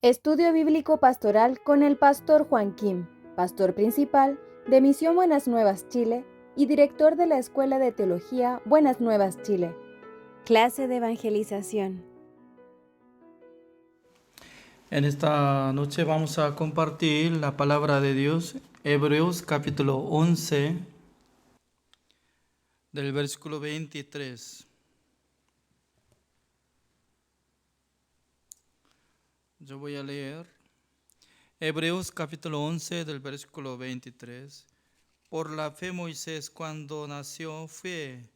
Estudio Bíblico Pastoral con el Pastor Juan Kim, Pastor Principal de Misión Buenas Nuevas Chile y Director de la Escuela de Teología Buenas Nuevas Chile. Clase de Evangelización. En esta noche vamos a compartir la palabra de Dios, Hebreos capítulo 11, del versículo 23. Yo voy a leer Hebreos capítulo 11 del versículo 23. Por la fe Moisés cuando nació fue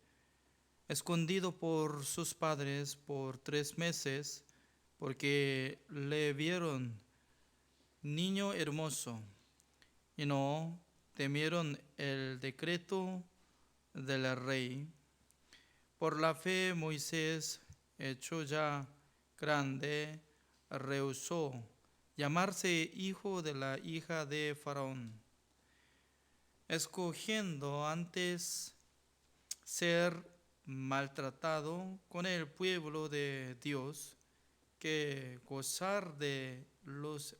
escondido por sus padres por 3 meses porque le vieron niño hermoso y no temieron el decreto del rey. Por la fe Moisés, hecho ya grande, rehusó llamarse hijo de la hija de Faraón, escogiendo antes ser maltratado con el pueblo de Dios que gozar de los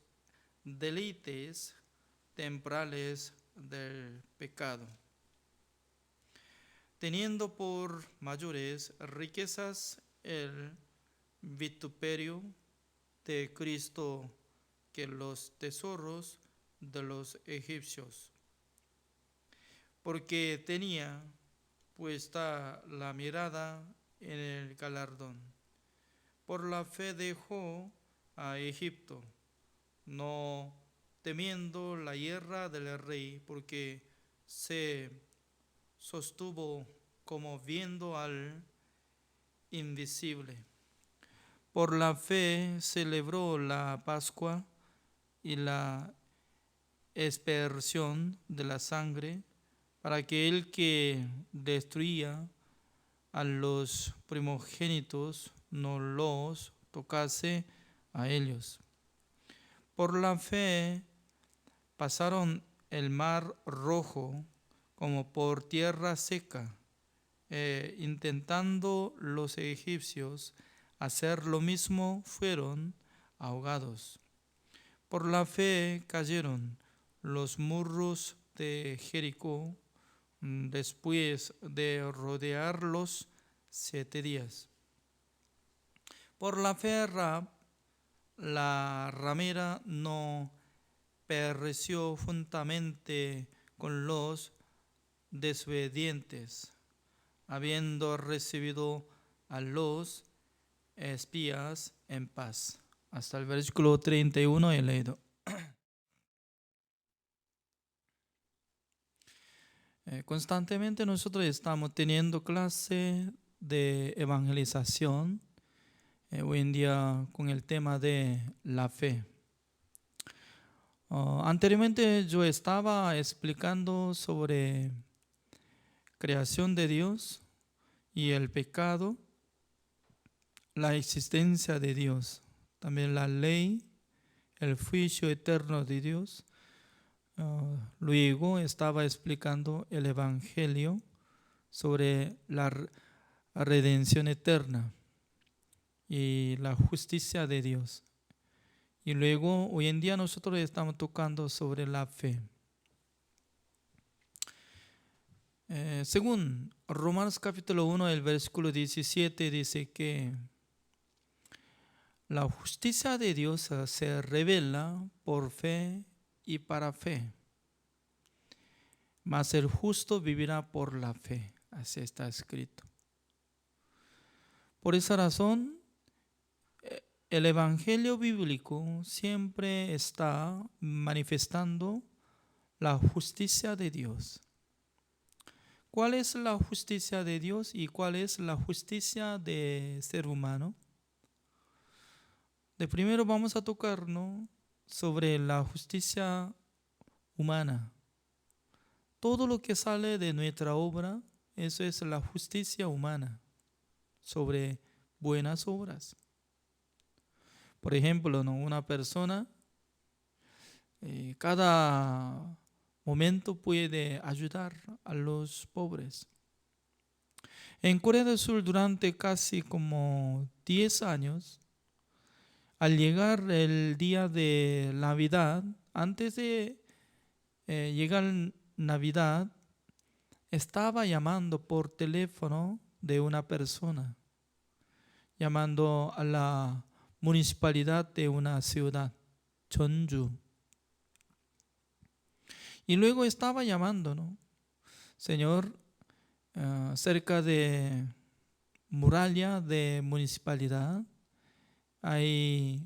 deleites temporales del pecado, teniendo por mayores riquezas el vituperio de Cristo que los tesoros de los egipcios, porque tenía puesta la mirada en el galardón. Por la fe dejó a Egipto, no temiendo la guerra del rey, porque se sostuvo como viendo al invisible. Por la fe celebró la Pascua y la expiación de la sangre, para que el que destruía a los primogénitos no los tocase a ellos. Por la fe pasaron el mar rojo como por tierra seca, intentando los egipcios hacer lo mismo, fueron ahogados. Por la fe cayeron los muros de Jericó después de rodearlos 7 días. Por la fe Rahab, la ramera, no pereció juntamente con los desobedientes, habiendo recibido a los espías en paz. Hasta el versículo 31 he leído. Constantemente nosotros estamos teniendo clase de evangelización, hoy en día con el tema de la fe. Anteriormente yo estaba explicando sobre creación de Dios y el pecado, la existencia de Dios, también la ley, el juicio eterno de Dios. Luego estaba explicando el Evangelio sobre la redención eterna y la justicia de Dios. Y luego hoy en día nosotros estamos tocando sobre la fe. Según Romanos capítulo 1, el versículo 17 dice que la justicia de Dios se revela por fe y para fe, mas el justo vivirá por la fe. Así está escrito. Por esa razón, el Evangelio bíblico siempre está manifestando la justicia de Dios. ¿Cuál es la justicia de Dios y cuál es la justicia del ser humano? De primero vamos a tocarnos sobre la justicia humana. Todo lo que sale de nuestra obra, eso es la justicia humana sobre buenas obras. Por ejemplo, una persona cada momento puede ayudar a los pobres. En Corea del Sur durante casi como 10 años al llegar el día de Navidad, antes de llegar Navidad, estaba llamando por teléfono de una persona, llamando a la municipalidad de una ciudad, Jeonju. Y luego estaba llamando, ¿no? Señor, cerca de muralla de municipalidad hay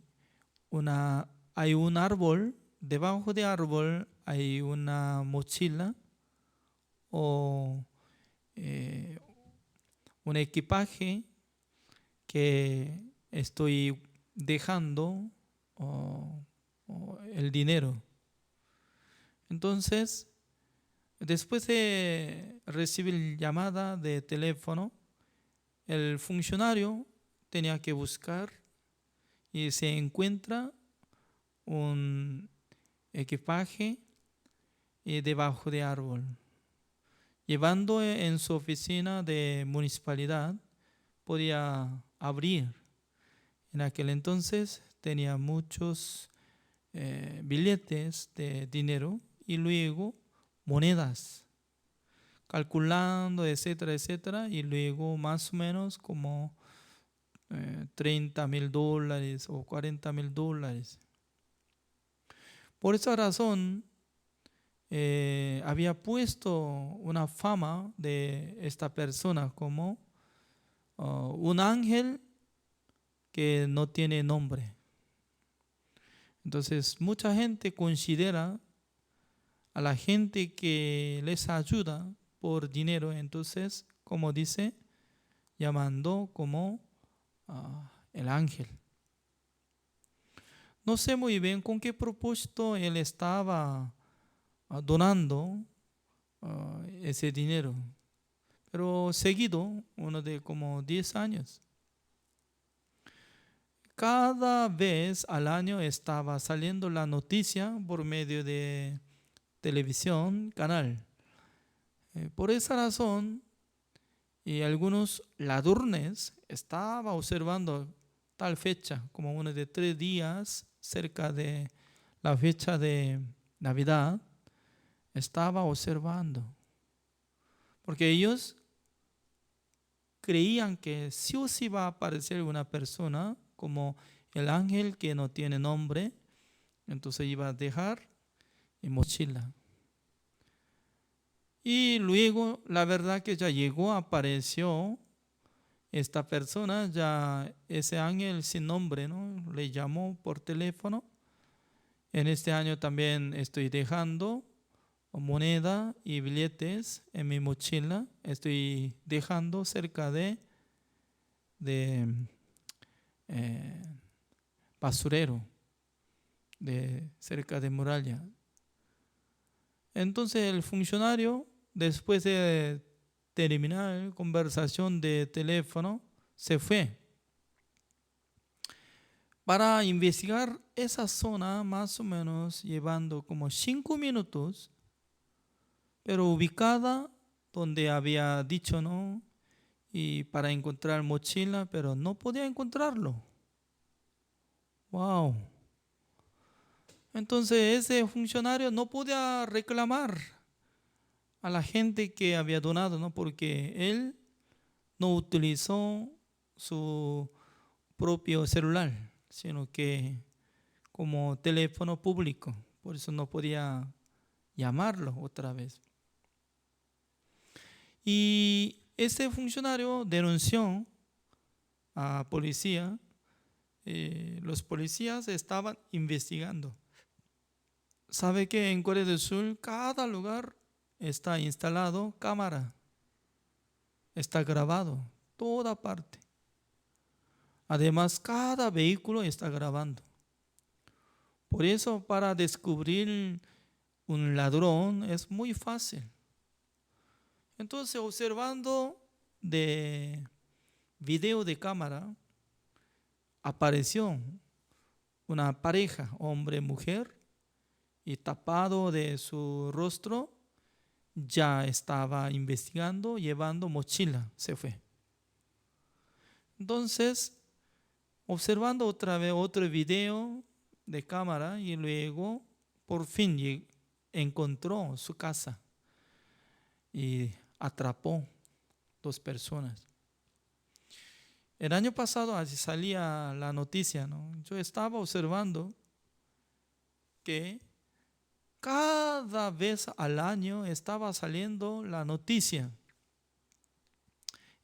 un árbol, debajo de árbol hay una mochila o un equipaje que estoy dejando o el dinero. Entonces, después de recibir llamada de teléfono, el funcionario tenía que buscar y se encuentra un equipaje debajo de árbol. Llevando en su oficina de municipalidad, podía abrir. En aquel entonces tenía muchos billetes de dinero y luego monedas, calculando, etcétera, etcétera, y luego más o menos como $30,000 o $40,000. Por esa razón, había puesto una fama de esta persona como un ángel que no tiene nombre. Entonces, mucha gente considera a la gente que les ayuda por dinero, entonces, como dice, llamando como el ángel. No sé muy bien con qué propósito él estaba donando ese dinero, pero seguido, uno de como 10 años. Cada vez al año estaba saliendo la noticia por medio de televisión, canal. Por esa razón, y algunos ladrones estaban observando tal fecha, como uno de 3 días cerca de la fecha de Navidad, estaba observando. Porque ellos creían que sí o sí va a aparecer una persona como el ángel que no tiene nombre, entonces iba a dejar en mochila. Y luego la verdad que ya llegó, apareció esta persona, ya ese ángel sin nombre, ¿no? Le llamó por teléfono. En este año también estoy dejando moneda y billetes en mi mochila. Estoy dejando cerca de basurero, cerca de muralla. Entonces el funcionario, después de terminar la conversación de teléfono, se fue para investigar esa zona, más o menos llevando como 5 minutos, pero ubicada donde había dicho, ¿no? Y para encontrar mochila, pero no podía encontrarlo. Wow. Entonces ese funcionario no podía reclamar a la gente que había donado, ¿no? Porque él no utilizó su propio celular, sino que como teléfono público. Por eso no podía llamarlo otra vez. Y ese funcionario denunció a policía. Los policías estaban investigando. ¿Sabe que en Corea del Sur cada lugar está instalado cámara? Está grabado, toda parte. Además, cada vehículo está grabando. Por eso, para descubrir un ladrón es muy fácil. Entonces, observando de video de cámara, apareció una pareja, hombre-mujer, y tapado de su rostro, ya estaba investigando, llevando mochila, se fue. Entonces, observando otra vez otro video de cámara y luego por fin encontró su casa y atrapó 2 personas. El año pasado así salía la noticia, ¿no? Yo estaba observando que cada vez al año estaba saliendo la noticia.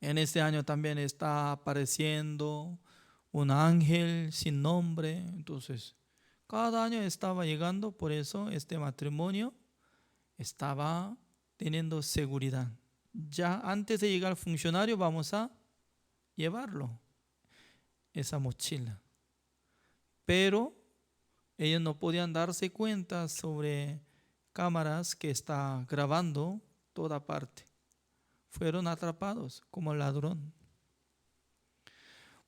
En este año también está apareciendo un ángel sin nombre. Entonces, cada año estaba llegando, por eso este matrimonio estaba teniendo seguridad. Ya antes de llegar al funcionario vamos a llevarlo, esa mochila. Pero ellos no podían darse cuenta sobre cámaras que está grabando toda parte. Fueron atrapados como ladrón.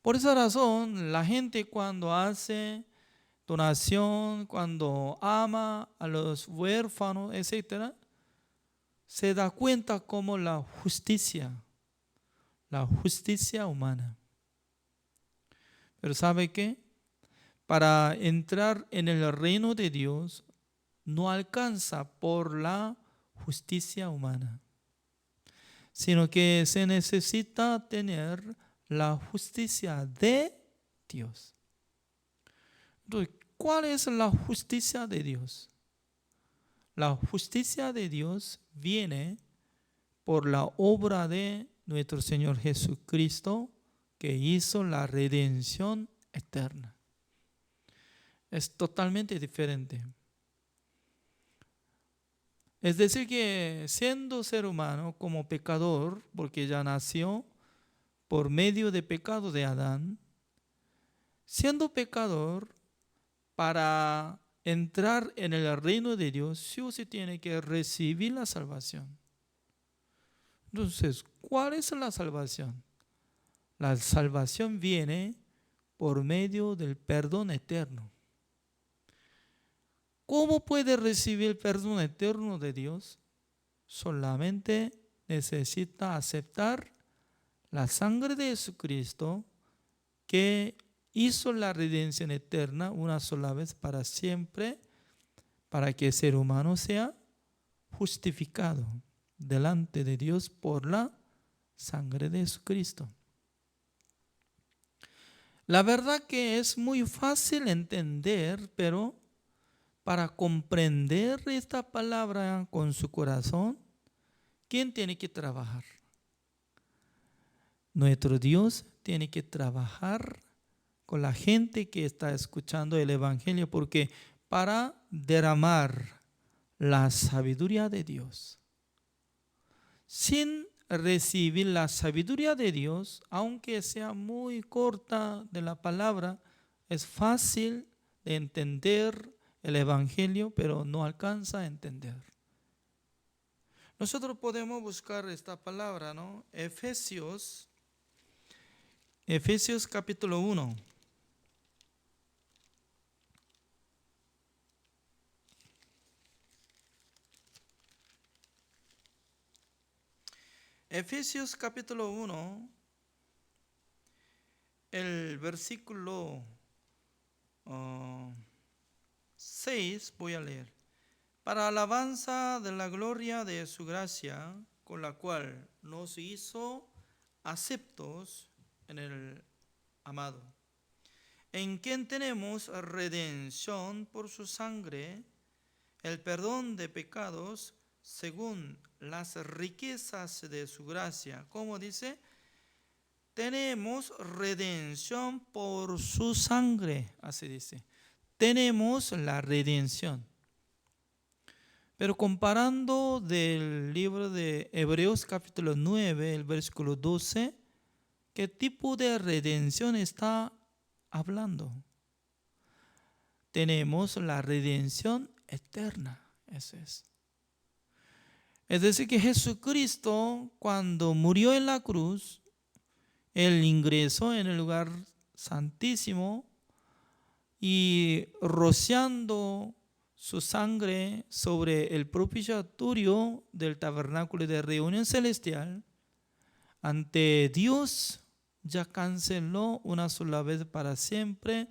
Por esa razón, la gente cuando hace donación, cuando ama a los huérfanos, etc., se da cuenta como la justicia humana. Pero ¿sabe qué? Para entrar en el reino de Dios no alcanza por la justicia humana, sino que se necesita tener la justicia de Dios. Entonces, ¿cuál es la justicia de Dios? La justicia de Dios viene por la obra de nuestro Señor Jesucristo, que hizo la redención eterna. Es totalmente diferente. Es decir que siendo ser humano como pecador, porque ya nació por medio de pecado de Adán, siendo pecador, para entrar en el reino de Dios, sí o sí tiene que recibir la salvación. Entonces, ¿cuál es la salvación? La salvación viene por medio del perdón eterno. ¿Cómo puede recibir el perdón eterno de Dios? Solamente necesita aceptar la sangre de Jesucristo, que hizo la redención eterna una sola vez para siempre, para que el ser humano sea justificado delante de Dios por la sangre de Jesucristo. La verdad que es muy fácil entender, pero para comprender esta palabra con su corazón, ¿quién tiene que trabajar? Nuestro Dios tiene que trabajar con la gente que está escuchando el Evangelio, porque para derramar la sabiduría de Dios, sin recibir la sabiduría de Dios, aunque sea muy corta de la palabra, es fácil de entender el Evangelio, pero no alcanza a entender. Nosotros podemos buscar esta palabra, ¿no? Efesios capítulo 1. Efesios capítulo 1, el versículo 6 voy a leer. Para alabanza de la gloria de su gracia, con la cual nos hizo aceptos en el amado, en quien tenemos redención por su sangre, el perdón de pecados, según las riquezas de su gracia. ¿Cómo dice? Tenemos redención por su sangre, así dice. Tenemos la redención. Pero comparando del libro de Hebreos capítulo 9, el versículo 12, ¿qué tipo de redención está hablando? Tenemos la redención eterna, eso es. Es decir que Jesucristo, cuando murió en la cruz, Él ingresó en el lugar santísimo y rociando su sangre sobre el propiciatorio del tabernáculo de reunión celestial, ante Dios ya canceló una sola vez para siempre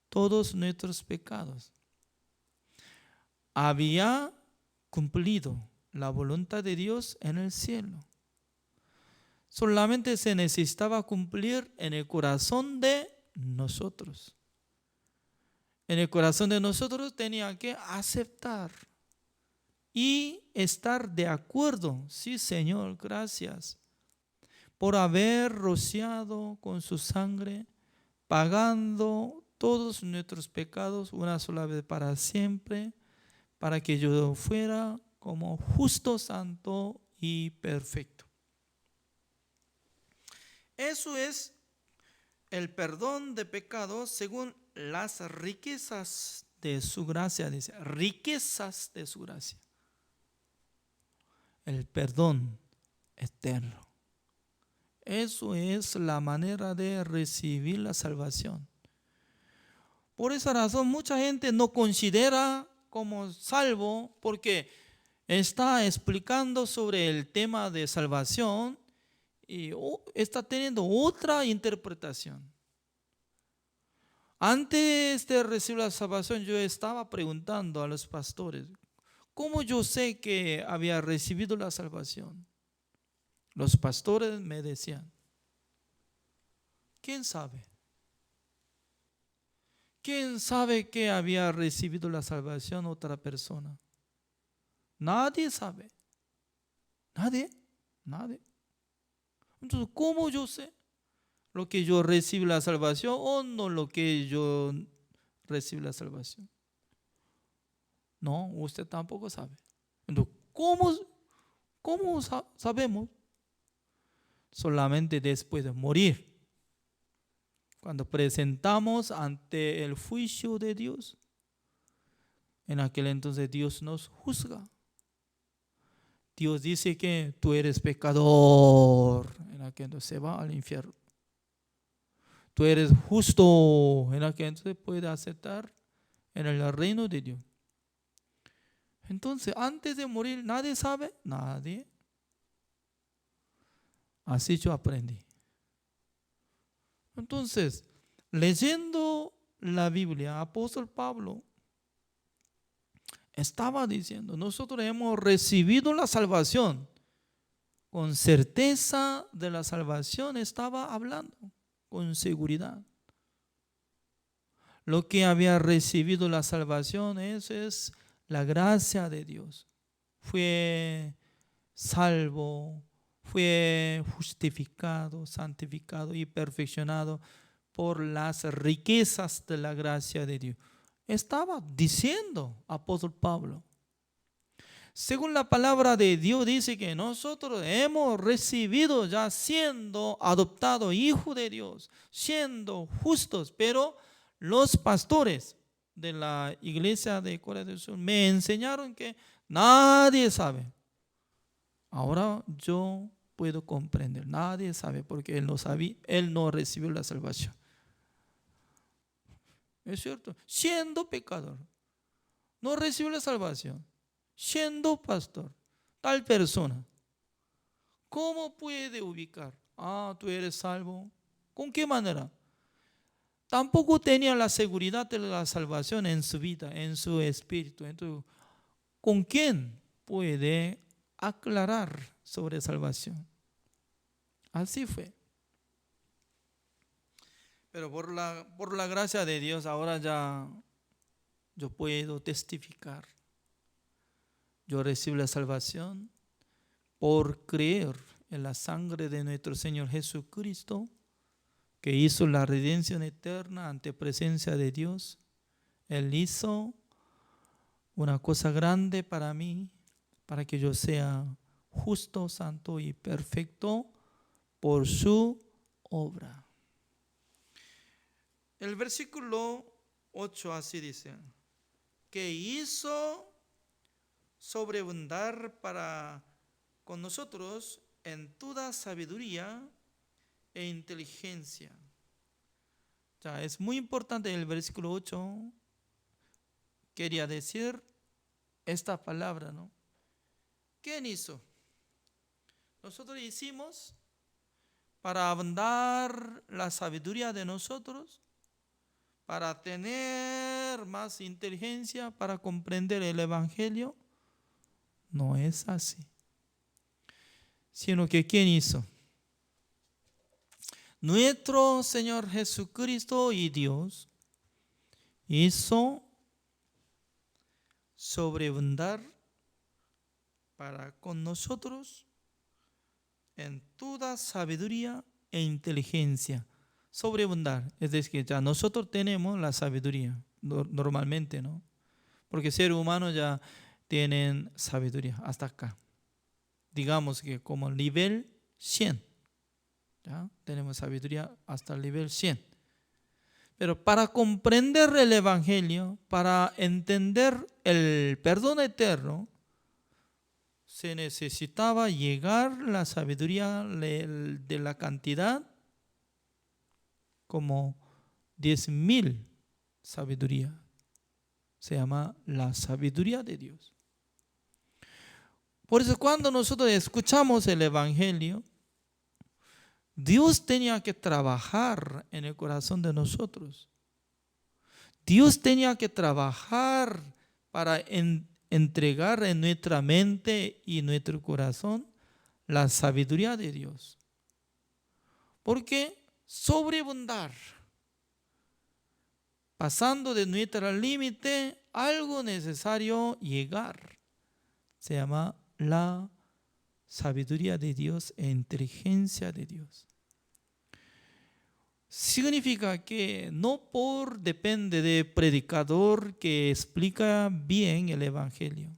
todos nuestros pecados. Había cumplido la voluntad de Dios en el cielo. Solamente se necesitaba cumplir en el corazón de nosotros. En el corazón de nosotros tenía que aceptar y estar de acuerdo. Sí, Señor, gracias por haber rociado con su sangre, pagando todos nuestros pecados una sola vez para siempre, para que yo fuera como justo, santo y perfecto. Eso es el perdón de pecados según las riquezas de su gracia, dice, riquezas de su gracia. El perdón eterno. Eso es la manera de recibir la salvación. Por esa razón mucha gente no considera como salvo porque está explicando sobre el tema de salvación y está teniendo otra interpretación. Antes de recibir la salvación yo estaba preguntando a los pastores, ¿cómo yo sé que había recibido la salvación? Los pastores me decían, ¿quién sabe? ¿Quién sabe que había recibido la salvación otra persona? Nadie sabe. Nadie. Entonces, ¿cómo yo sé lo que yo recibí la salvación o no lo que yo recibí la salvación? No, usted tampoco sabe. Entonces, ¿cómo sabemos? Solamente después de morir. Cuando presentamos ante el juicio de Dios, en aquel entonces Dios nos juzga. Dios dice que tú eres pecador, en aquel entonces se va al infierno. Tú eres justo, en aquel entonces puede aceptar en el reino de Dios. Entonces, antes de morir, ¿nadie sabe? Nadie. Así yo aprendí. Entonces, leyendo la Biblia, apóstol Pablo estaba diciendo, nosotros hemos recibido la salvación. Con certeza de la salvación estaba hablando, con seguridad. Lo que había recibido la salvación, eso es la gracia de Dios. Fue salvo, fue justificado, santificado y perfeccionado por las riquezas de la gracia de Dios. Estaba diciendo apóstol Pablo. Según la palabra de Dios dice que nosotros hemos recibido ya siendo adoptados hijos de Dios, siendo justos, pero los pastores de la iglesia de Corea del Sur me enseñaron que nadie sabe. Ahora yo puedo comprender, nadie sabe porque él no sabía, él no recibió la salvación. ¿Es cierto? Siendo pecador, no recibió la salvación. Siendo pastor, tal persona, ¿cómo puede ubicar? Tú eres salvo. ¿Con qué manera? Tampoco tenía la seguridad de la salvación en su vida, en su espíritu. Entonces, ¿con quién puede aclarar sobre salvación? Así fue. Pero por la gracia de Dios, ahora ya yo puedo testificar. Yo recibí la salvación por creer en la sangre de nuestro Señor Jesucristo, que hizo la redención eterna ante presencia de Dios. Él hizo una cosa grande para mí, para que yo sea justo, santo y perfecto por su obra. El versículo 8 así dice, que hizo sobreabundar con nosotros en toda sabiduría e inteligencia. Ya, es muy importante el versículo 8. Quería decir esta palabra, ¿no? ¿Quién hizo? Nosotros hicimos para abundar la sabiduría de nosotros, para tener más inteligencia, para comprender el Evangelio. No es así. Sino que ¿quién hizo? Nuestro Señor Jesucristo y Dios hizo sobreabundar para con nosotros en toda sabiduría e inteligencia. Sobreabundar, es decir, ya nosotros tenemos la sabiduría normalmente, ¿no? Porque seres humanos ya tienen sabiduría hasta acá. Digamos que como nivel 100, ¿ya? Tenemos sabiduría hasta el nivel 100. Pero para comprender el Evangelio, para entender el perdón eterno, se necesitaba llegar a la sabiduría de la cantidad como 10.000 sabiduría. Se llama la sabiduría de Dios. Por eso cuando nosotros escuchamos el Evangelio, Dios tenía que trabajar en el corazón de nosotros. Dios tenía que trabajar para entregar en nuestra mente y nuestro corazón la sabiduría de Dios. Porque sobreabundar, pasando de nuestro límite, algo necesario llegar, se llama la sabiduría de Dios e inteligencia de Dios. Significa que no depende de predicador que explica bien el Evangelio,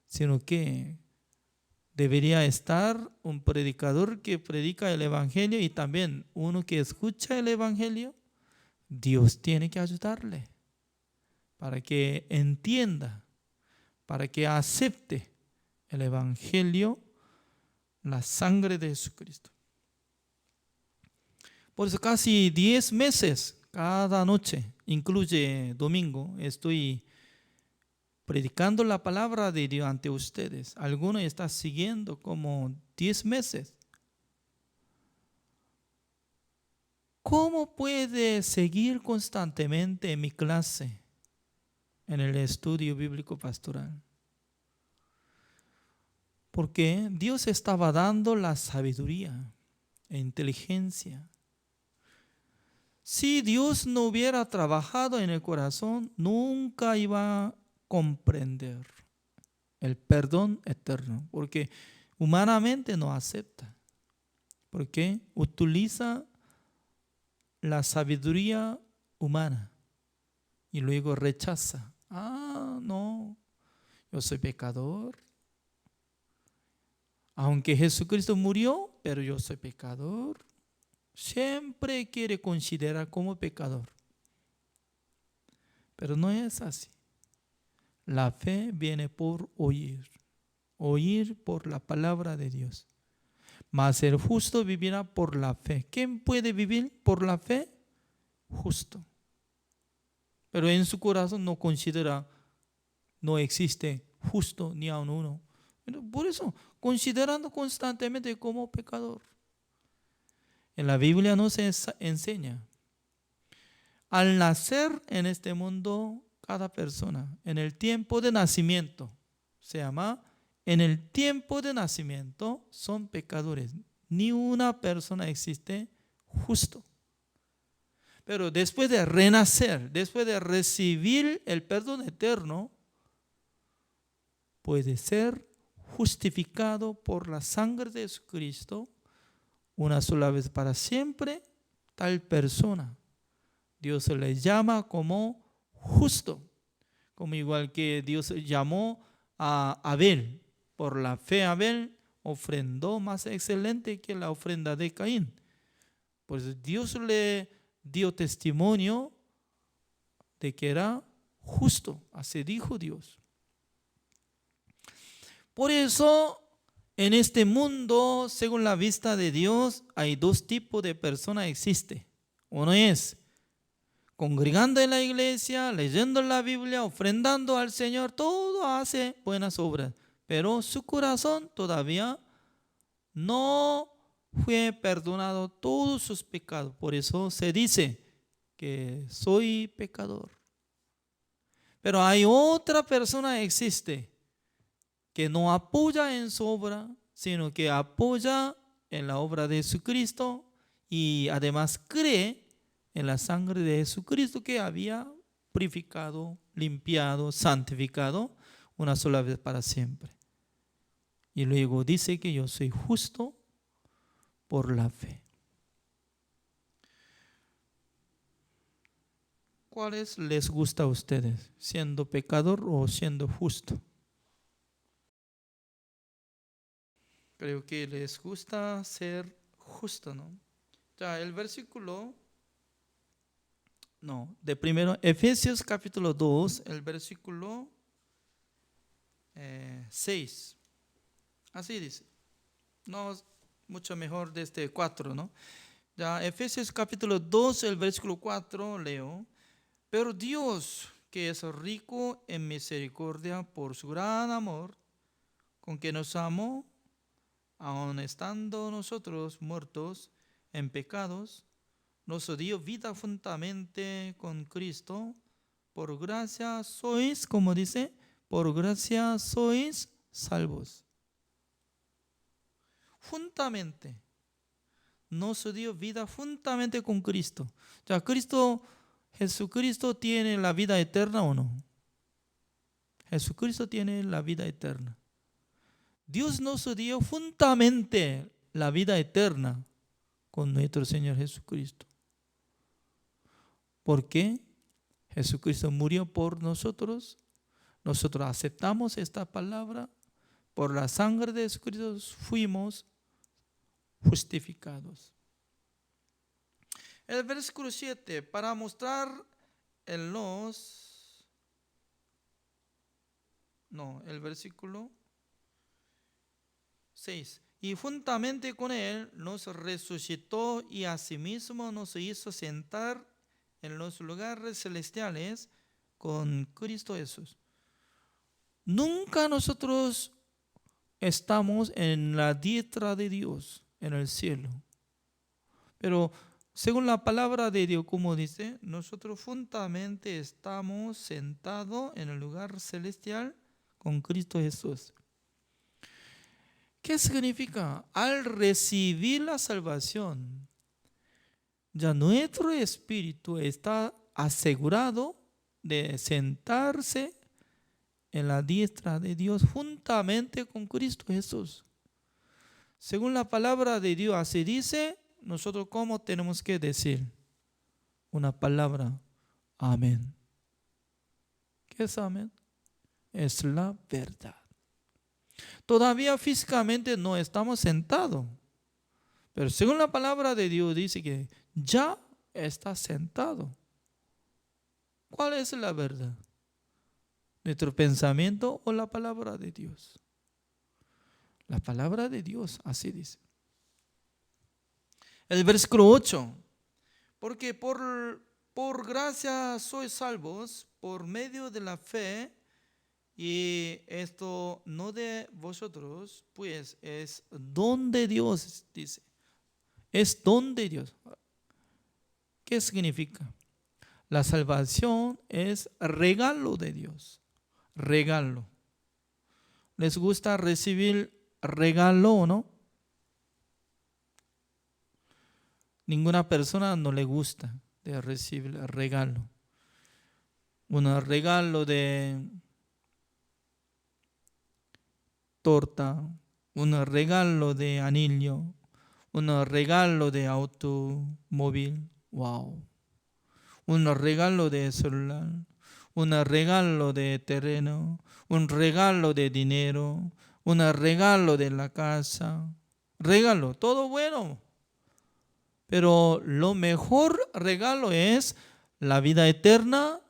sino que debería estar un predicador que predica el Evangelio y también uno que escucha el Evangelio. Dios tiene que ayudarle para que entienda, para que acepte el Evangelio, la sangre de Jesucristo. Por eso casi 10 meses, cada noche, incluye domingo, estoy predicando la palabra de Dios ante ustedes. Algunos están siguiendo como 10 meses. ¿Cómo puede seguir constantemente en mi clase, en el estudio bíblico pastoral? Porque Dios estaba dando la sabiduría e inteligencia. Si Dios no hubiera trabajado en el corazón, nunca iba a comprender el perdón eterno, porque humanamente no acepta, porque utiliza la sabiduría humana y luego rechaza. No, yo soy pecador. Aunque Jesucristo murió, pero yo soy pecador. Siempre quiere considerar como pecador. Pero no es así. La fe viene por oír. Oír por la palabra de Dios. Mas el justo vivirá por la fe. ¿Quién puede vivir por la fe? Justo. Pero en su corazón no considera, no existe justo ni aun uno. Por eso, considerando constantemente como pecador. En la Biblia nos enseña. Al nacer en este mundo, cada persona, en el tiempo de nacimiento, se llama, en el tiempo de nacimiento son pecadores. Ni una persona existe justo. Pero después de renacer, después de recibir el perdón eterno, puede ser justificado por la sangre de Jesucristo una sola vez para siempre. Tal persona Dios le llama como justo, como igual que Dios llamó a Abel. Por la fe Abel ofrendó más excelente que la ofrenda de Caín. Pues Dios le dio testimonio de que era justo, así dijo Dios. Por eso, en este mundo, según la vista de Dios, hay dos tipos de personas existen. Uno es congregando en la iglesia, leyendo la Biblia, ofrendando al Señor, todo hace buenas obras, pero su corazón todavía no fue perdonado todos sus pecados. Por eso se dice que soy pecador. Pero hay otra persona existe que no apoya en su obra, sino que apoya en la obra de Jesucristo y además cree en la sangre de Jesucristo que había purificado, limpiado, santificado una sola vez para siempre. Y luego dice que yo soy justo por la fe. ¿Cuáles les gusta a ustedes? ¿Siendo pecador o siendo justo? Creo que les gusta ser justo, ¿no? Ya, el versículo, de primero, Efesios capítulo 2, el versículo 6. Así dice. No, mucho mejor desde 4, ¿no? Ya, Efesios capítulo 2, el versículo 4, leo. Pero Dios, que es rico en misericordia por su gran amor, con que nos amó, aun estando nosotros muertos en pecados, nos dio vida juntamente con Cristo. Por gracia sois, como dice, por gracia sois salvos. Juntamente. Nos dio vida juntamente con Cristo. Ya, Jesucristo tiene la vida eterna o no. Jesucristo tiene la vida eterna. Dios nos dio juntamente la vida eterna con nuestro Señor Jesucristo. ¿Por qué? Jesucristo murió por nosotros. Nosotros aceptamos esta palabra. Por la sangre de Jesucristo fuimos justificados. El versículo 7, para mostrar el versículo 6. Y juntamente con Él nos resucitó y asimismo nos hizo sentar en los lugares celestiales con Cristo Jesús. Nunca nosotros estamos en la diestra de Dios, en el cielo. Pero según la palabra de Dios, como dice, nosotros juntamente estamos sentados en el lugar celestial con Cristo Jesús. ¿Qué significa? Al recibir la salvación, ya nuestro espíritu está asegurado de sentarse en la diestra de Dios juntamente con Cristo Jesús. Según la palabra de Dios, así dice, nosotros ¿cómo tenemos que decir? Una palabra, amén. ¿Qué es amén? Es la verdad. Todavía físicamente no estamos sentados, pero según la palabra de Dios dice que ya está sentado. ¿Cuál es la verdad? ¿Nuestro pensamiento o la palabra de Dios? La palabra de Dios, así dice. El versículo 8. Porque por gracia sois salvos por medio de la fe, y esto no de vosotros, pues es don de Dios, dice. Es don de Dios. ¿Qué significa? La salvación es regalo de Dios. Regalo. ¿Les gusta recibir regalo o no? Ninguna persona no le gusta de recibir regalo. Un regalo de torta, un regalo de anillo, un regalo de automóvil, wow. Un regalo de celular, un regalo de terreno, un regalo de dinero, un regalo de la casa. Regalo, todo bueno. Pero lo mejor regalo es la vida eterna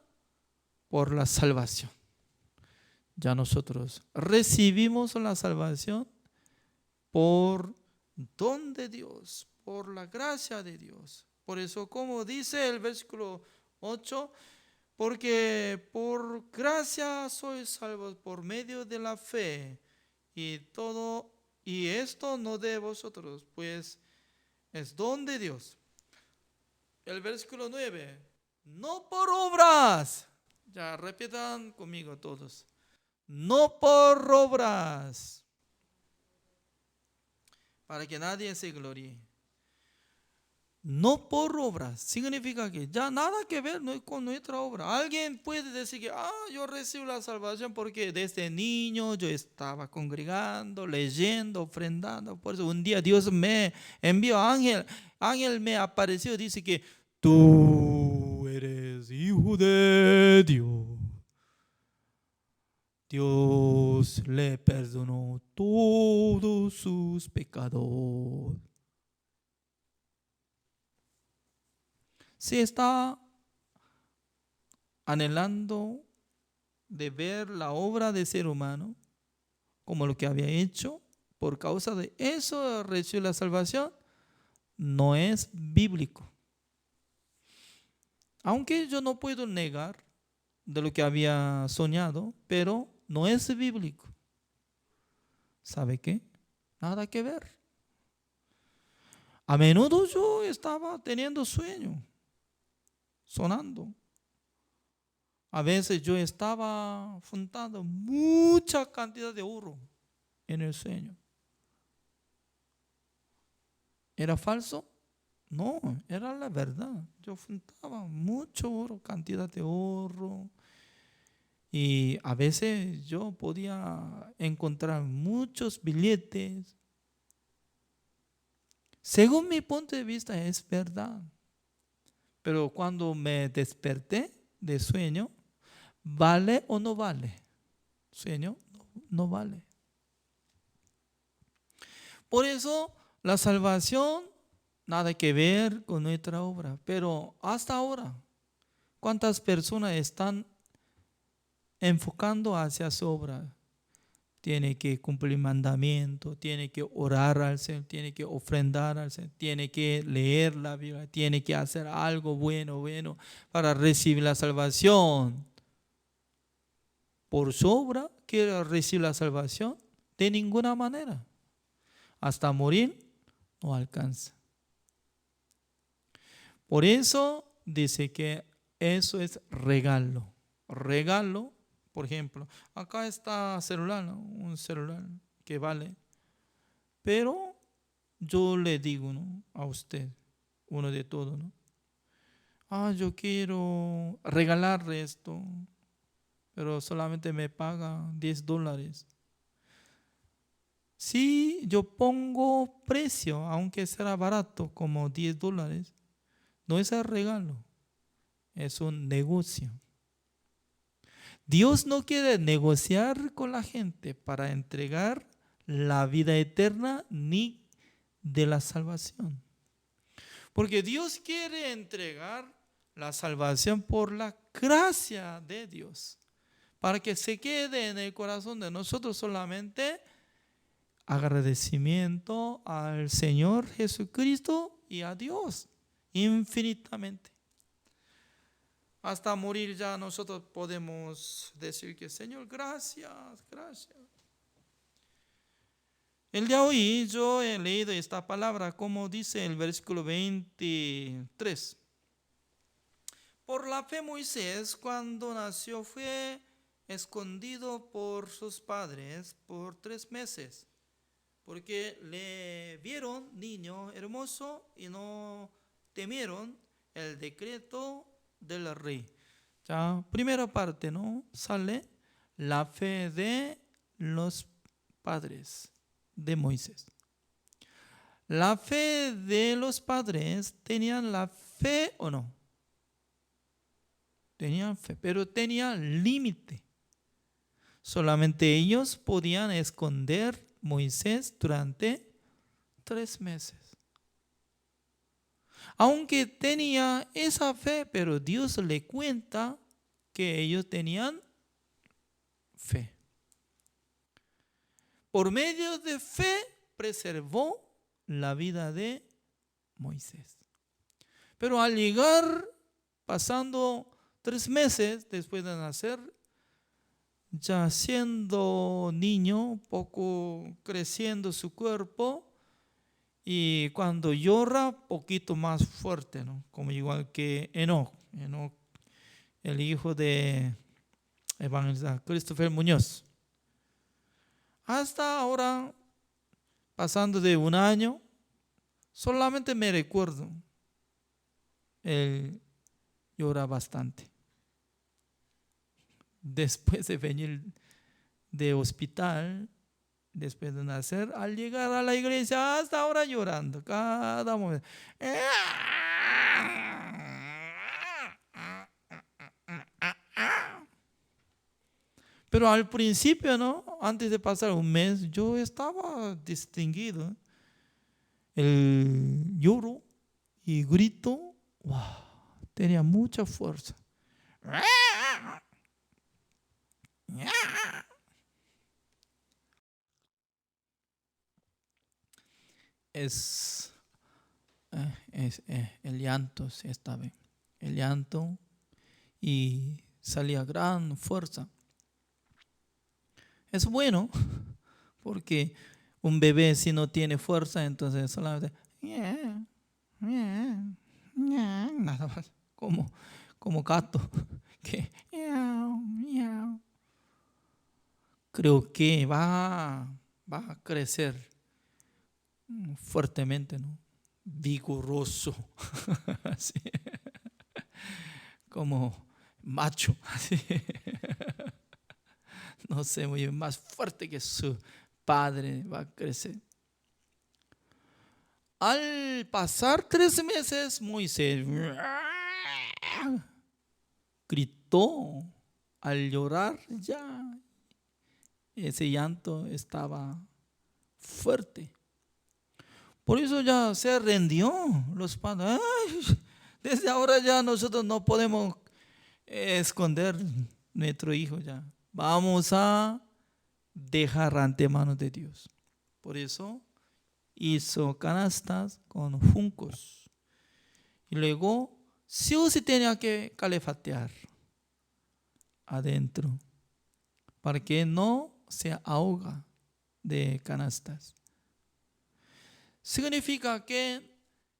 por la salvación. Ya nosotros recibimos la salvación por don de Dios, por la gracia de Dios. Por eso, como dice el versículo 8, porque por gracia sois salvos por medio de la fe, y esto no de vosotros, pues es don de Dios. El versículo 9, no por obras. Ya repitan conmigo todos. No por obras, para que nadie se gloríe. No por obras significa que ya nada que ver con nuestra obra. Alguien puede decir que yo recibo la salvación porque desde niño yo estaba congregando, leyendo, ofrendando. Por eso un día Dios me envió ángel. Ángel me apareció y dice que tú eres hijo de Dios. Dios le perdonó todos sus pecados. Si está anhelando de ver la obra del ser humano como lo que había hecho, por causa de eso recibió la salvación, no es bíblico. Aunque yo no puedo negar de lo que había soñado, pero no es bíblico. ¿Sabe qué? Nada que ver. A menudo yo estaba teniendo sueño, sonando. A veces yo estaba juntando mucha cantidad de oro en el sueño. ¿Era falso? No, era la verdad. Yo juntaba mucho oro, cantidad de oro. Y a veces yo podía encontrar muchos billetes. Según mi punto de vista es verdad. Pero cuando me desperté de sueño, ¿vale o no vale? Sueño no vale. Por eso la salvación nada que ver con nuestra obra. Pero hasta ahora, ¿cuántas personas están enfocando hacia su obra? Tiene que cumplir mandamientos, tiene que orar al Señor, tiene que ofrendar al Señor, tiene que leer la Biblia, tiene que hacer algo bueno para recibir la salvación. Por su obra quiere recibir la salvación de ninguna manera. Hasta morir no alcanza. Por eso dice que eso es regalo. Regalo, por ejemplo, acá está celular, ¿no? Un celular que vale. Pero yo le digo, ¿no?, a usted, uno de todos, ¿no? Yo quiero regalarle esto, pero solamente me paga $10. Si yo pongo precio, aunque será barato, como $10, no es el regalo, es un negocio. Dios no quiere negociar con la gente para entregar la vida eterna ni de la salvación. Porque Dios quiere entregar la salvación por la gracia de Dios, para que se quede en el corazón de nosotros solamente agradecimiento al Señor Jesucristo y a Dios infinitamente. Hasta morir ya nosotros podemos decir que Señor, gracias, gracias. El día de hoy yo he leído esta palabra como dice el versículo 23. Por la fe Moisés cuando nació fue escondido por sus padres por 3 meses, porque le vieron niño hermoso y no temieron el decreto del rey. Ya, primera parte, ¿no? Sale la fe de los padres de Moisés. La fe de los padres, ¿tenían la fe o no? Tenían fe, pero tenían límite. Solamente ellos podían esconder Moisés durante 3 meses. Aunque tenía esa fe, pero Dios le cuenta que ellos tenían fe. Por medio de fe preservó la vida de Moisés. Pero al llegar, pasando 3 meses después de nacer, ya siendo niño, poco creciendo su cuerpo, Y cuando llora, poquito más fuerte, ¿no? Como igual que Enoch, el hijo de evangelista Christopher Muñoz. Hasta ahora, pasando de un año, solamente me recuerdo, él llora bastante. Después de venir de hospital, después de nacer, al llegar a la iglesia, hasta ahora llorando, cada momento. Pero al principio, ¿no? Antes de pasar un mes, yo estaba distinguido. El lloro y grito, wow, tenía mucha fuerza. Es el llanto, sí, está bien. El llanto y salía gran fuerza. Es bueno porque un bebé si no tiene fuerza, entonces solamente nada más, como gato que creo que va a crecer fuertemente, ¿no? Vigoroso, así, como macho, así. No sé, muy bien, más fuerte que su padre va a crecer. Al pasar 3 meses, Moisés gritó. Al llorar ya, ese llanto estaba fuerte. Por eso ya se rindió los padres. Ay, desde ahora ya nosotros no podemos esconder nuestro hijo ya. Vamos a dejar ante manos de Dios. Por eso hizo canastas con juncos. Y luego sí o sí tenía que calefatear adentro para que no se ahoga de canastas. Significa que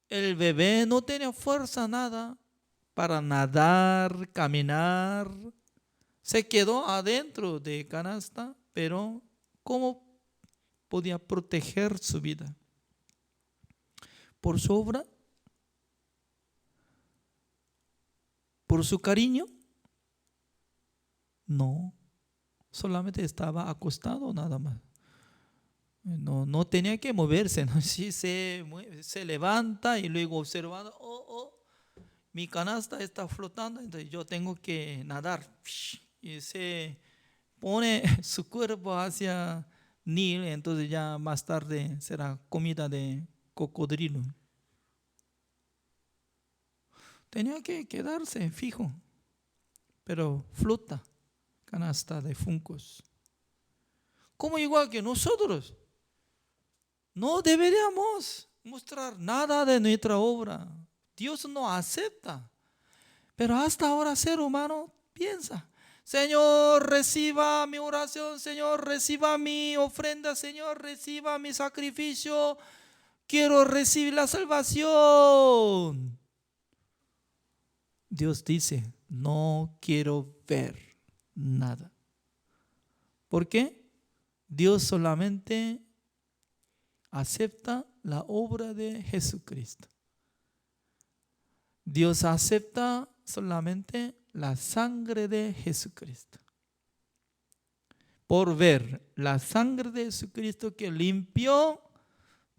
el bebé no tenía fuerza nada para nadar, caminar. Se quedó adentro de canasta, pero ¿cómo podía proteger su vida? ¿Por su obra? ¿Por su cariño? No, solamente estaba acostado nada más. No tenía que moverse, ¿no? Sí, se levanta y luego observando, mi canasta está flotando, entonces yo tengo que nadar. Y se pone su cuerpo hacia Nil, entonces ya más tarde será comida de cocodrilo. Tenía que quedarse fijo, pero flota, canasta de funcos. Como igual que nosotros, no deberíamos mostrar nada de nuestra obra. Dios no acepta. Pero hasta ahora ser humano piensa, Señor, reciba mi oración, Señor, reciba mi ofrenda, Señor, reciba mi sacrificio. Quiero recibir la salvación. Dios dice, no quiero ver nada. ¿Por qué? Dios solamente acepta la obra de Jesucristo. Dios acepta solamente la sangre de Jesucristo. Por ver la sangre de Jesucristo que limpió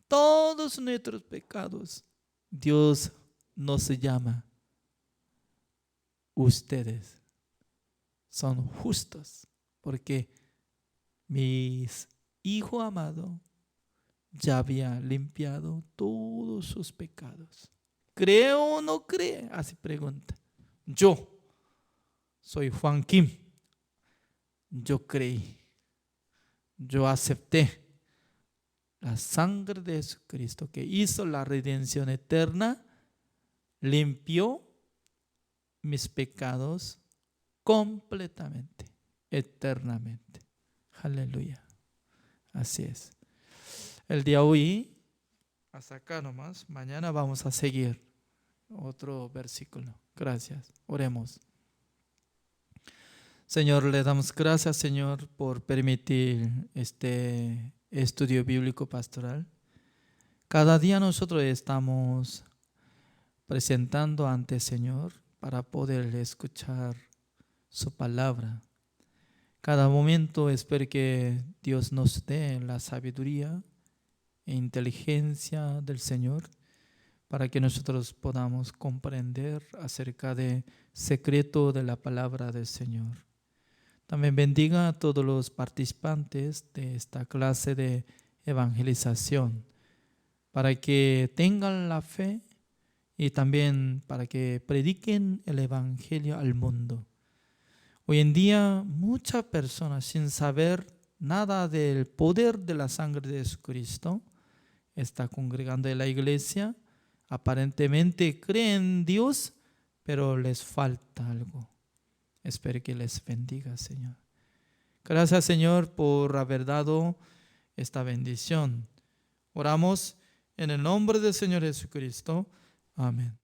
todos nuestros pecados, Dios nos llama. Ustedes son justos porque mi hijo amado ya había limpiado todos sus pecados. ¿Cree o no cree? Así pregunta. Yo soy Juan Kim. Yo creí. Yo acepté la sangre de Jesucristo que hizo la redención eterna, limpió mis pecados completamente, eternamente. Aleluya. Así es. El día de hoy hasta acá nomás. Mañana vamos a seguir otro versículo. Gracias. Oremos. Señor, le damos gracias, Señor, por permitir este estudio bíblico pastoral. Cada día nosotros estamos presentando ante el Señor para poder escuchar su palabra. Cada momento espero que Dios nos dé la sabiduría e inteligencia del Señor para que nosotros podamos comprender acerca del secreto de la palabra del Señor. También bendiga a todos los participantes de esta clase de evangelización para que tengan la fe y también para que prediquen el evangelio al mundo. Hoy en día muchas personas sin saber nada del poder de la sangre de Jesucristo están congregando en la iglesia, aparentemente creen en Dios, pero les falta algo. Espero que les bendiga, Señor. Gracias, Señor, por haber dado esta bendición. Oramos en el nombre del Señor Jesucristo. Amén.